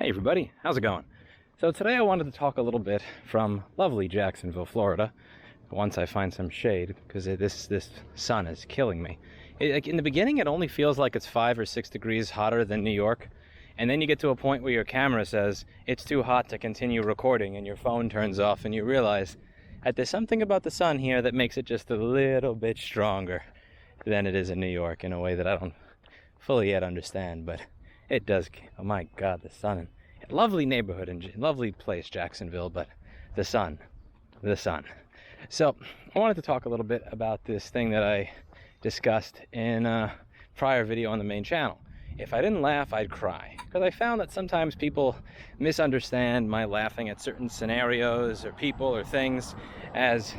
Hey everybody, how's it going? So today I wanted to talk a little bit from lovely Jacksonville, Florida, once I find some shade, because this sun is killing me. Like in the beginning, it only feels like it's 5 or 6 degrees hotter than New York, and then you get to a point where your camera says it's too hot to continue recording, and your phone turns off, and you realize that there's something about the sun here that makes it just a little bit stronger than it is in New York in a way that I don't fully yet understand, but it does. Oh my God, the sun. Lovely neighborhood and lovely place, Jacksonville, but the sun. So I wanted to talk a little bit about this thing that I discussed in a prior video on the main channel. If I didn't laugh, I'd cry. Because I found that sometimes people misunderstand my laughing at certain scenarios or people or things as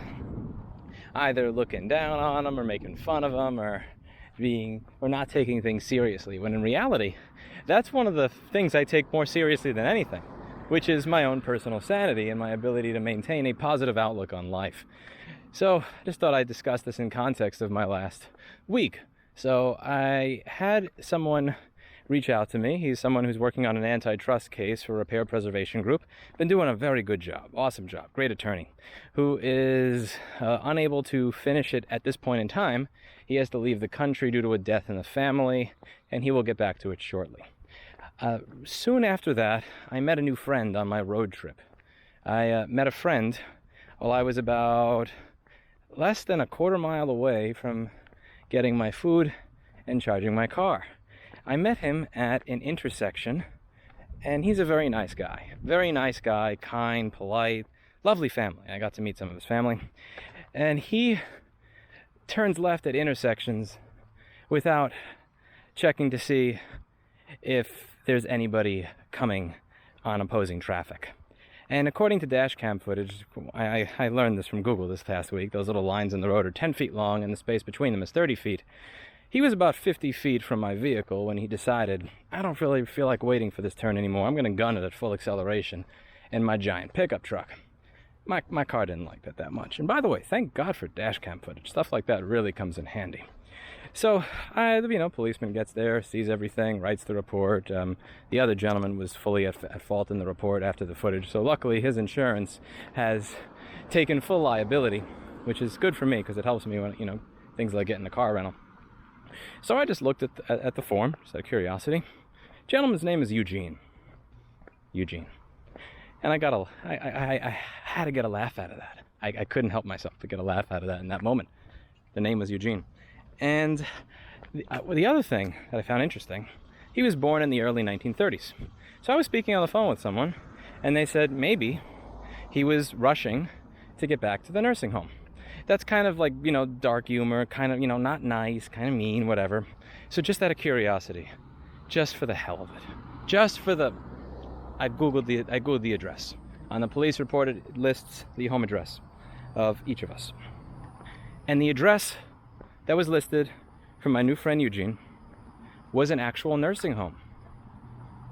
either looking down on them or making fun of them or not taking things seriously, when in reality that's one of the things I take more seriously than anything, which is my own personal sanity and my ability to maintain a positive outlook on life. So I just thought I'd discuss this in context of my last week. So I had someone reach out to me. He's someone who's working on an antitrust case for Repair Preservation Group. Been doing a very good job, awesome job, great attorney, who is unable to finish it at this point in time. He has to leave the country due to a death in the family, and he will get back to it shortly. Soon after that, I met a new friend on my road trip. I met a friend while I was about less than a quarter mile away from getting my food and charging my car. I met him at an intersection, and he's a very nice guy, kind, polite, lovely family. I got to meet some of his family, and he turns left at intersections without checking to see if there's anybody coming on opposing traffic. And according to dash cam footage, I learned this from Google this past week, those little lines in the road are 10 feet long and the space between them is 30 feet. He was about 50 feet from my vehicle when he decided, I don't really feel like waiting for this turn anymore. I'm going to gun it at full acceleration in my giant pickup truck. My car didn't like that much. And by the way, thank God for dash cam footage. Stuff like that really comes in handy. So, policeman gets there, sees everything, writes the report. The other gentleman was fully at fault in the report after the footage. So luckily, his insurance has taken full liability, which is good for me because it helps me when, things like getting a car rental. So I just looked at the form, just out of curiosity. Gentleman's name is Eugene. And I had to get a laugh out of that. I couldn't help myself to get a laugh out of that in that moment. The name was Eugene. And the other thing that I found interesting, he was born in the early 1930s. So I was speaking on the phone with someone, and they said maybe he was rushing to get back to the nursing home. That's kind of like, dark humor, kind of, not nice, kind of mean, whatever. So just out of curiosity, just for the hell of it, I Googled the address. On the police report, it lists the home address of each of us. And the address that was listed for my new friend Eugene was an actual nursing home.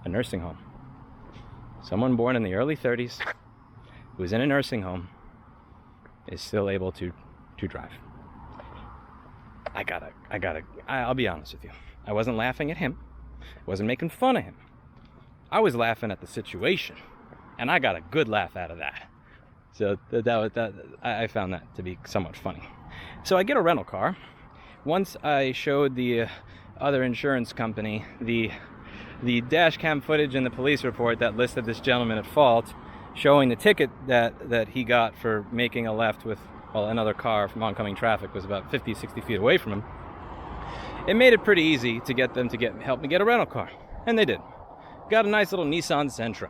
A nursing home. Someone born in the early 30s who was in a nursing home is still able to drive. I'll be honest with you. I wasn't laughing at him. I wasn't making fun of him. I was laughing at the situation, and I got a good laugh out of that. So I found that to be somewhat funny. So I get a rental car. Once I showed the other insurance company the dash cam footage and the police report that listed this gentleman at fault, showing the ticket that he got for making a left with another car from oncoming traffic was about 50, 60 feet away from him. It made it pretty easy to get them to help me get a rental car, and they did. Got a nice little Nissan Sentra,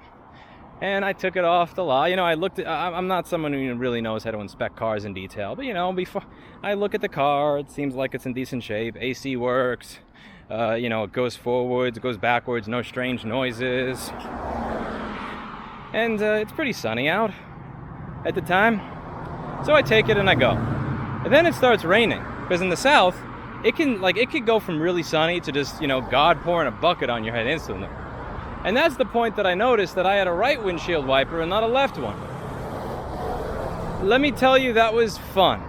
and I took it off the lot. I'm not someone who really knows how to inspect cars in detail, but before I look at the car, it seems like it's in decent shape. AC works, it goes forwards, it goes backwards, no strange noises. And it's pretty sunny out at the time. So I take it and I go. And then it starts raining. Because in the south, it could go from really sunny to just, God pouring a bucket on your head instantly. And that's the point that I noticed that I had a right windshield wiper and not a left one. Let me tell you, that was fun.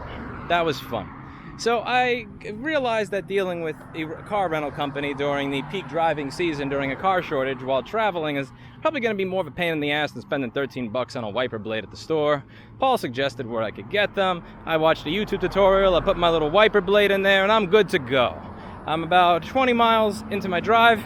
So I realized that dealing with a car rental company during the peak driving season during a car shortage while traveling is probably going to be more of a pain in the ass than spending $13 on a wiper blade at the store. Paul suggested where I could get them. I watched a YouTube tutorial, I put my little wiper blade in there, and I'm good to go. I'm about 20 miles into my drive.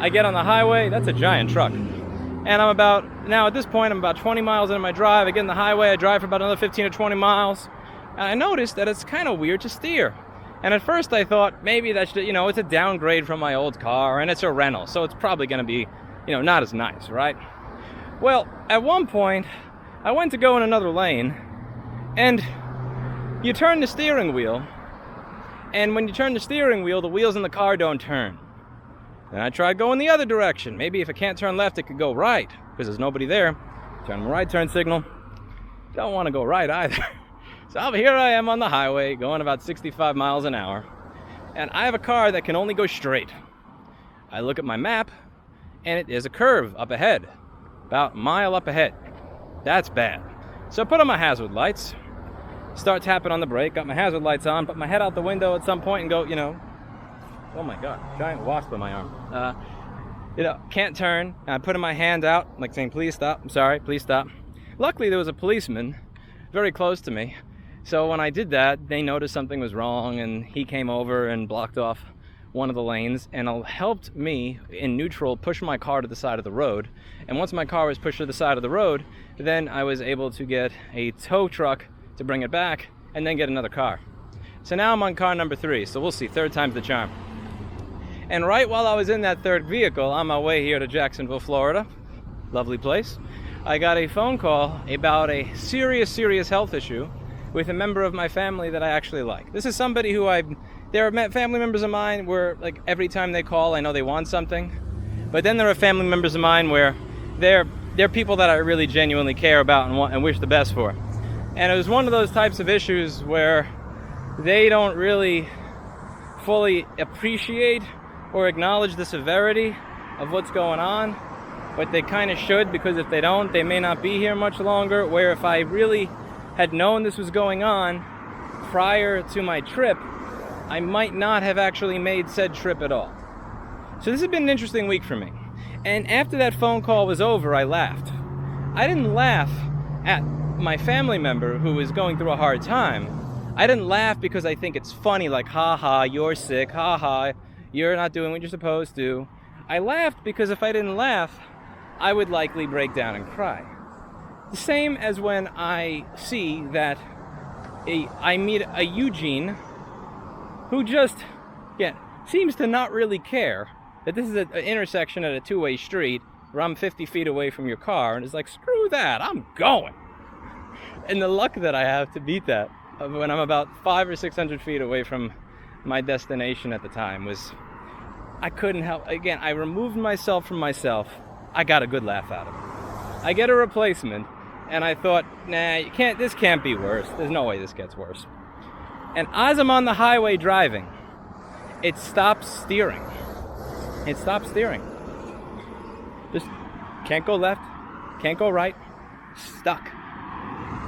I get on the highway. That's a giant truck. And at this point, I'm about 20 miles into my drive. I get on the highway, I drive for about another 15 or 20 miles. And I noticed that it's kind of weird to steer. And at first I thought maybe that's, it's a downgrade from my old car and it's a rental, so it's probably going to be, not as nice, right? Well, at one point, I went to go in another lane, and you turn the steering wheel, and when you turn the steering wheel, the wheels in the car don't turn. And I tried going the other direction. Maybe if it can't turn left, it could go right, because there's nobody there. Turn the right turn signal. Don't want to go right either. So here I am on the highway, going about 65 miles an hour, and I have a car that can only go straight. I look at my map, and it is a curve up ahead, about a mile up ahead. That's bad. So I put on my hazard lights, start tapping on the brake, got my hazard lights on, put my head out the window at some point and go, oh my God, giant wasp on my arm. Can't turn. And I put my hand out, like saying, please stop, I'm sorry, please stop. Luckily, there was a policeman very close to me. So when I did that, they noticed something was wrong, and he came over and blocked off one of the lanes and helped me in neutral push my car to the side of the road. And once my car was pushed to the side of the road, then I was able to get a tow truck to bring it back and then get another car. So now I'm on car number 3, so we'll see, third time's the charm. And right while I was in that third vehicle on my way here to Jacksonville, Florida, lovely place, I got a phone call about a serious health issue with a member of my family that I actually like. This is somebody who there are family members of mine where, like, every time they call, I know they want something. But then there are family members of mine where they're people that I really genuinely care about and wish the best for. And it was one of those types of issues where they don't really fully appreciate or acknowledge the severity of what's going on, but they kind of should, because if they don't, they may not be here much longer. Where if I really had known this was going on prior to my trip, I might not have actually made said trip at all. So this has been an interesting week for me. And after that phone call was over, I laughed. I didn't laugh at my family member who was going through a hard time. I didn't laugh because I think it's funny, like, ha ha, you're sick, ha ha, you're not doing what you're supposed to. I laughed because if I didn't laugh, I would likely break down and cry. The same as when I see that I meet a Eugene who just, seems to not really care that this is an intersection at a two-way street where I'm 50 feet away from your car, and is like, screw that, I'm going. And the luck that I have to beat that when I'm about 500 or 600 feet away from my destination at the time was, I couldn't help. Again, I removed myself from myself. I got a good laugh out of it. I get a replacement, and I thought, nah, this can't be worse. There's no way this gets worse. And as I'm on the highway driving, it stops steering. It stops steering. Just can't go left, can't go right, stuck.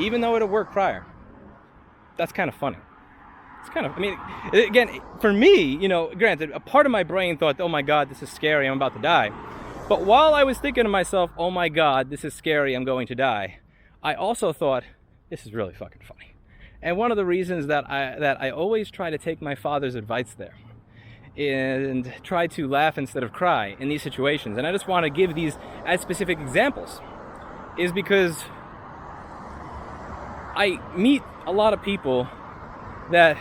Even though it had worked prior. That's kind of funny. It's kind of, again, for me, granted, a part of my brain thought, oh my God, this is scary, I'm about to die. But while I was thinking to myself, oh my God, this is scary, I'm going to die, I also thought, this is really fucking funny. And one of the reasons that I always try to take my father's advice there and try to laugh instead of cry in these situations, and I just want to give these as specific examples, is because I meet a lot of people that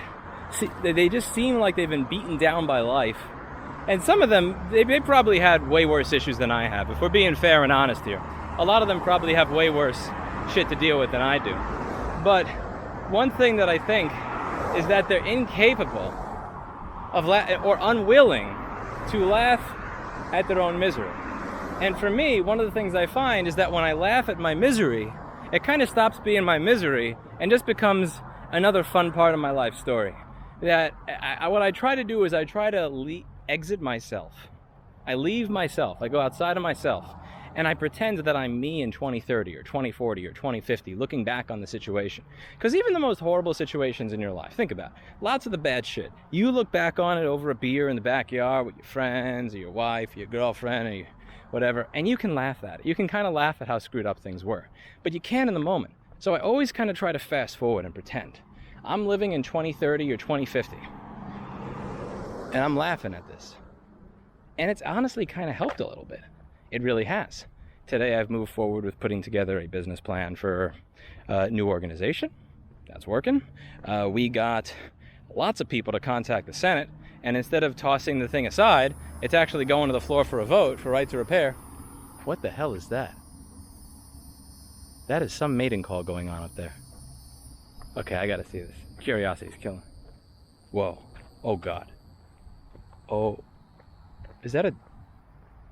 they just seem like they've been beaten down by life. And some of them, they probably had way worse issues than I have. If we're being fair and honest here, a lot of them probably have way worse shit to deal with than I do. But one thing that I think is that they're incapable of or unwilling to laugh at their own misery. And for me, one of the things I find is that when I laugh at my misery, it kind of stops being my misery and just becomes another fun part of my life story. That what I try to do is I try to exit myself. I leave myself. I go outside of myself. And I pretend that I'm me in 2030 or 2040 or 2050 looking back on the situation. Because even the most horrible situations in your life, think about it, lots of the bad shit, you look back on it over a beer in the backyard with your friends or your wife or your girlfriend or whatever, and you can laugh at it. You can kind of laugh at how screwed up things were. But you can't in the moment. So I always kind of try to fast forward and pretend. I'm living in 2030 or 2050. And I'm laughing at this. And it's honestly kind of helped a little bit. It really has. Today I've moved forward with putting together a business plan for a new organization. That's working. We got lots of people to contact the Senate, and instead of tossing the thing aside, it's actually going to the floor for a vote for right to repair. What the hell is that? That is some mating call going on up there. Okay, I gotta see this. Curiosity's killing. Whoa. Oh God. Oh. Is that a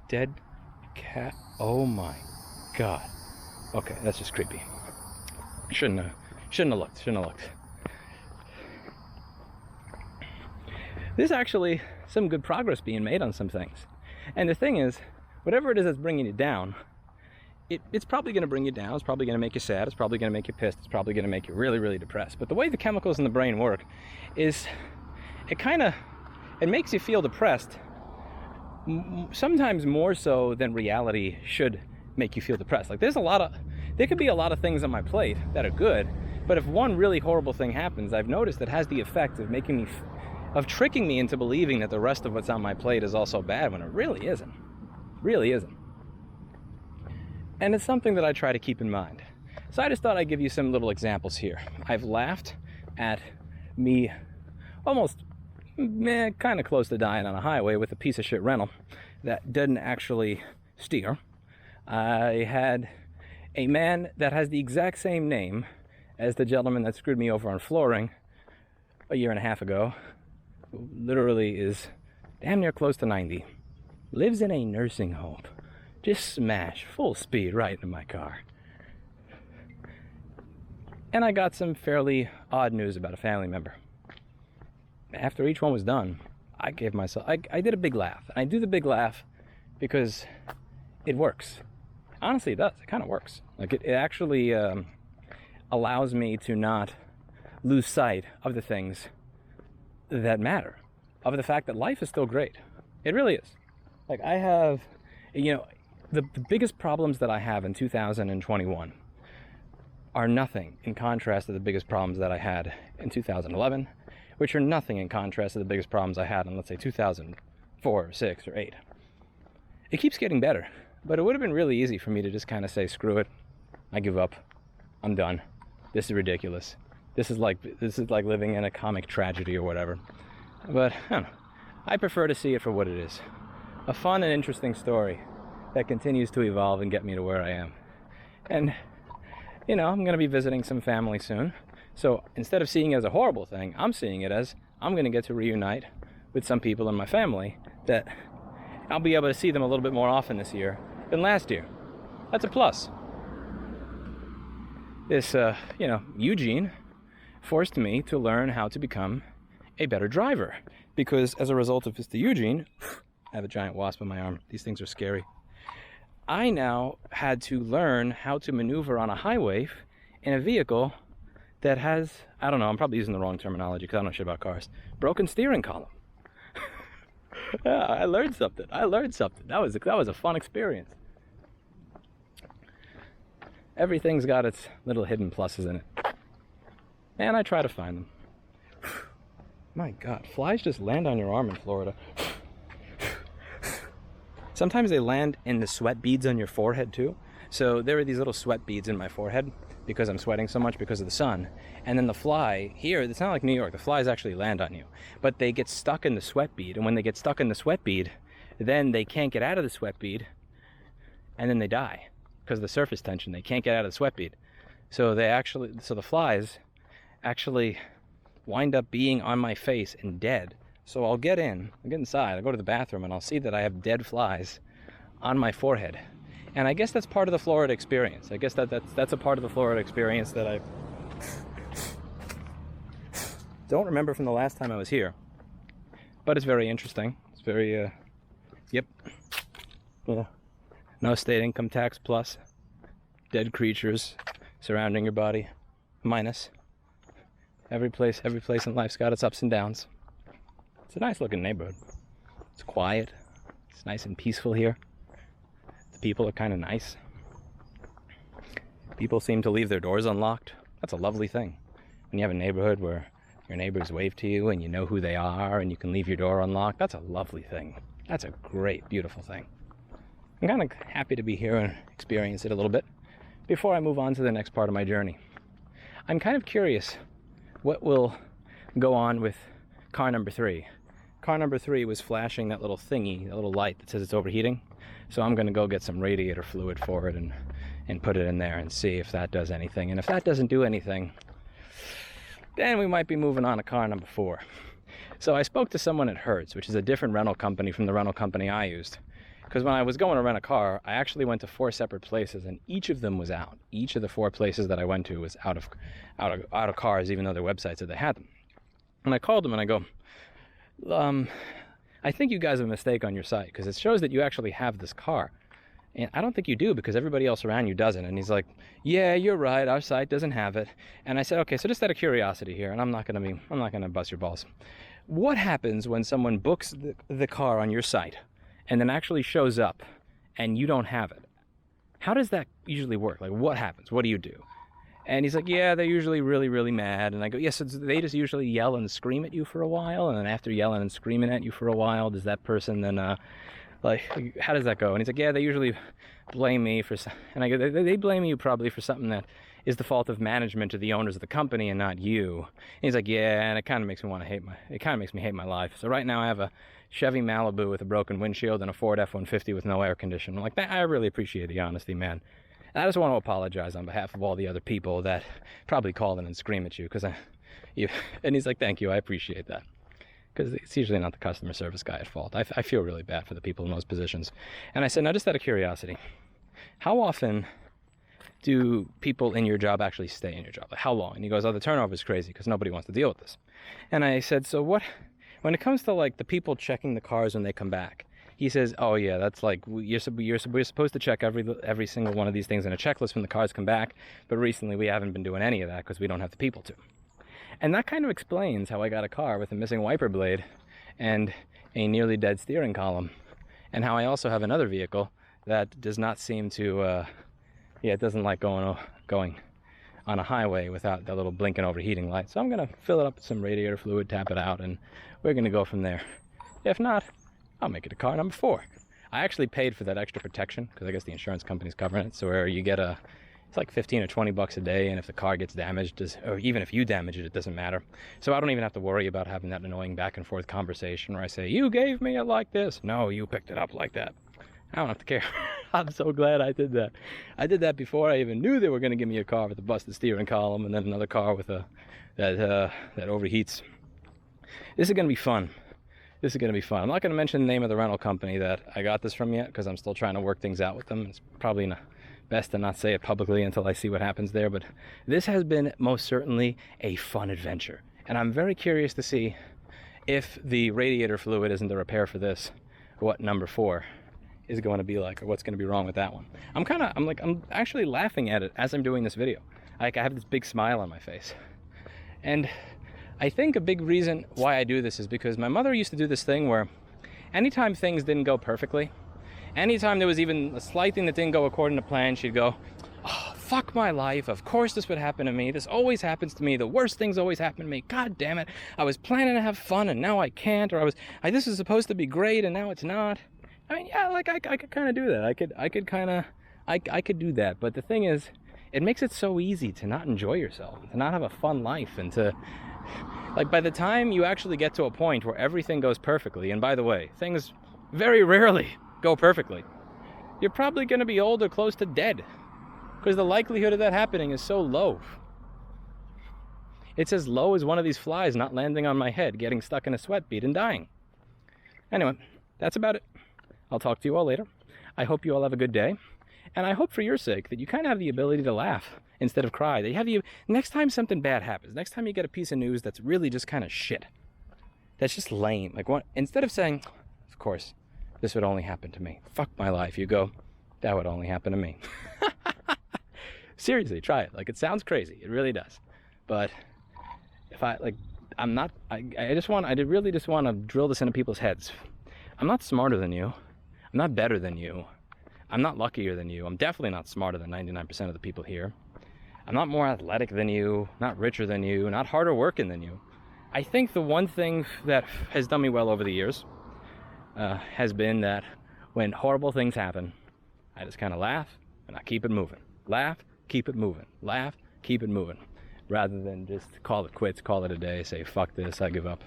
dead cat? Oh my God. Okay, that's just creepy. Shouldn't have looked. There's actually some good progress being made on some things. And the thing is, whatever it is that's bringing you down, it's probably going to bring you down. It's probably going to make you sad. It's probably going to make you pissed. It's probably going to make you really, really depressed. But the way the chemicals in the brain work is it makes you feel depressed, sometimes more so than reality should make you feel depressed. Like there could be a lot of things on my plate that are good, but if one really horrible thing happens, I've noticed it has the effect of tricking me into believing that the rest of what's on my plate is also bad when it really isn't. Really isn't. And it's something that I try to keep in mind. So I just thought I'd give you some little examples here. I've laughed at me almost kind of close to dying on a highway with a piece of shit rental that didn't actually steer. I had a man that has the exact same name as the gentleman that screwed me over on flooring a year and a half ago, who literally is damn near close to 90, lives in a nursing home, just smash full speed right into my car. And I got some fairly odd news about a family member. After each one was done, I did a big laugh. And I do the big laugh because it works. Honestly, it does. It kind of works. Like it actually allows me to not lose sight of the things that matter, of the fact that life is still great. It really is. Like I have, the biggest problems that I have in 2021 are nothing in contrast to the biggest problems that I had in 2011, which are nothing in contrast to the biggest problems I had in, let's say, 2004, or 6, or 8. It keeps getting better, but it would have been really easy for me to just kind of say, screw it, I give up, I'm done, this is ridiculous, this is like living in a comic tragedy or whatever. But, I don't know, I prefer to see it for what it is. A fun and interesting story that continues to evolve and get me to where I am. And, I'm going to be visiting some family soon. So instead of seeing it as a horrible thing, I'm seeing it as I'm going to get to reunite with some people in my family that I'll be able to see them a little bit more often this year than last year. That's a plus. This, Eugene forced me to learn how to become a better driver. Because as a result of Mr. Eugene, I have a giant wasp on my arm. These things are scary. I now had to learn how to maneuver on a highway in a vehicle that has, I don't know, I'm probably using the wrong terminology because I don't know shit about cars, broken steering column. Yeah, I learned something. That was a fun experience. Everything's got its little hidden pluses in it. And I try to find them. My God, flies just land on your arm in Florida. Sometimes they land in the sweat beads on your forehead too. So there are these little sweat beads in my forehead because I'm sweating so much because of the sun. And then the fly here, it's not like New York, the flies actually land on you. But they get stuck in the sweat bead, and when they get stuck in the sweat bead, then they can't get out of the sweat bead, and then they die because of the surface tension. They can't get out of the sweat bead. So the flies actually wind up being on my face and dead. So I'll get inside, I'll go to the bathroom, and I'll see that I have dead flies on my forehead. And I guess that's part of the Florida experience. I guess that's a part of the Florida experience that I don't remember from the last time I was here. But it's very interesting. It's very, yep. Yeah. No state income tax plus. Dead creatures surrounding your body. Minus. Every place in life's got its ups and downs. It's a nice looking neighborhood. It's quiet. It's nice and peaceful here. The people are kind of nice. People seem to leave their doors unlocked. That's a lovely thing. When you have a neighborhood where your neighbors wave to you and you know who they are and you can leave your door unlocked, that's a lovely thing. That's a great, beautiful thing. I'm kind of happy to be here and experience it a little bit before I move on to the next part of my journey. I'm kind of curious what will go on with car number 3. Car number 3 was flashing that little thingy, that little light that says it's overheating. So I'm going to go get some radiator fluid for it and put it in there and see if that does anything. And if that doesn't do anything, then we might be moving on to car number 4. So I spoke to someone at Hertz, which is a different rental company from the rental company I used. Because when I was going to rent a car, I actually went to 4 separate places, and each of them was out. Each of the 4 places that I went to was out of cars, even though their website said they had them. And I called them and I go, I think you guys have a mistake on your site because it shows that you actually have this car. And I don't think you do because everybody else around you doesn't. And he's like, yeah, you're right. Our site doesn't have it. And I said, okay, so just out of curiosity here, and I'm not going to bust your balls. What happens when someone books the car on your site and then actually shows up and you don't have it? How does that usually work? Like, what happens? What do you do? And he's like, yeah, they're usually really, really mad. And I go, yes, so they just usually yell and scream at you for a while. And then after yelling and screaming at you for a while, does that person then, like, how does that go? And he's like, yeah, they usually blame me for, and I go, they blame you probably for something that is the fault of management or the owners of the company and not you. And he's like, yeah, and it kind of makes me hate my life. So right now I have a Chevy Malibu with a broken windshield and a Ford F-150 with no air conditioning. I'm like, I really appreciate the honesty, man. And I just want to apologize on behalf of all the other people that probably call in and scream at you, and he's like, thank you, I appreciate that. Because it's usually not the customer service guy at fault. I feel really bad for the people in those positions. And I said, now just out of curiosity, how often do people in your job actually stay in your job? Like, how long? And he goes, oh, the turnover is crazy because nobody wants to deal with this. And I said, so what, when it comes to like the people checking the cars when they come back, he says, oh yeah, that's like, we're supposed to check every single one of these things in a checklist when the cars come back, but recently we haven't been doing any of that because we don't have the people to. And that kind of explains how I got a car with a missing wiper blade and a nearly dead steering column, and how I also have another vehicle that does not seem to, it doesn't like going on a highway without that little blinking overheating light. So I'm going to fill it up with some radiator fluid, tap it out, and we're going to go from there. If not, I'll make it a car number 4. I actually paid for that extra protection because I guess the insurance company's covering it. So where you get it's like 15 or 20 bucks a day, and if the car gets damaged, or even if you damage it, it doesn't matter. So I don't even have to worry about having that annoying back and forth conversation where I say, you gave me it like this. No, you picked it up like that. I don't have to care. I'm so glad I did that. I did that before I even knew they were going to give me a car with a busted steering column and then another car with that overheats. This is going to be fun. This is going to be fun. I'm not going to mention the name of the rental company that I got this from yet because I'm still trying to work things out with them. It's probably best to not say it publicly until I see what happens there. But this has been most certainly a fun adventure. And I'm very curious to see if the radiator fluid isn't the repair for this, what number 4 is going to be like, or what's going to be wrong with that one. I'm actually laughing at it as I'm doing this video. Like, I have this big smile on my face. And I think a big reason why I do this is because my mother used to do this thing where anytime things didn't go perfectly, anytime there was even a slight thing that didn't go according to plan, she'd go, oh, fuck my life. Of course this would happen to me. This always happens to me. The worst things always happen to me. God damn it. I was planning to have fun and now I can't. Or this is supposed to be great and now it's not. I mean, yeah, like I could kind of do that. I could do that. But the thing is, it makes it so easy to not enjoy yourself, to not have a fun life, and to, like, by the time you actually get to a point where everything goes perfectly, and by the way, things very rarely go perfectly, you're probably going to be old or close to dead, because the likelihood of that happening is so low. It's as low as one of these flies not landing on my head, getting stuck in a sweat bead and dying. Anyway, that's about it. I'll talk to you all later. I hope you all have a good day. And I hope for your sake that you kind of have the ability to laugh instead of cry. Next time something bad happens, next time you get a piece of news that's really just kind of shit, that's just lame. Like, instead of saying, of course, this would only happen to me, fuck my life, you go, that would only happen to me. Seriously, try it. Like, it sounds crazy. It really does. But if I, like, I'm not, I really just want to drill this into people's heads. I'm not smarter than you. I'm not better than you. I'm not luckier than you. I'm definitely not smarter than 99% of the people here. I'm not more athletic than you, not richer than you, not harder working than you. I think the one thing that has done me well over the years has been that when horrible things happen, I just kind of laugh and I keep it moving. Laugh, keep it moving. Laugh, keep it moving. Rather than just call it quits, call it a day, say, fuck this, I give up.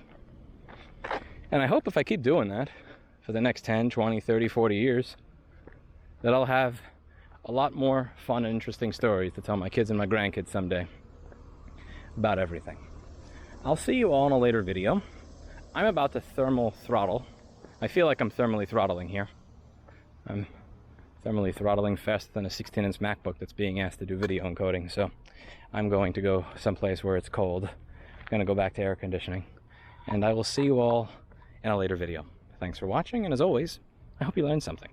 And I hope if I keep doing that for the next 10, 20, 30, 40 years, that I'll have a lot more fun and interesting stories to tell my kids and my grandkids someday about everything. I'll see you all in a later video. I'm about to thermal throttle. I feel like I'm thermally throttling here. I'm thermally throttling faster than a 16-inch MacBook that's being asked to do video encoding, so I'm going to go someplace where it's cold. I'm going to go back to air conditioning, and I will see you all in a later video. Thanks for watching, and as always, I hope you learned something.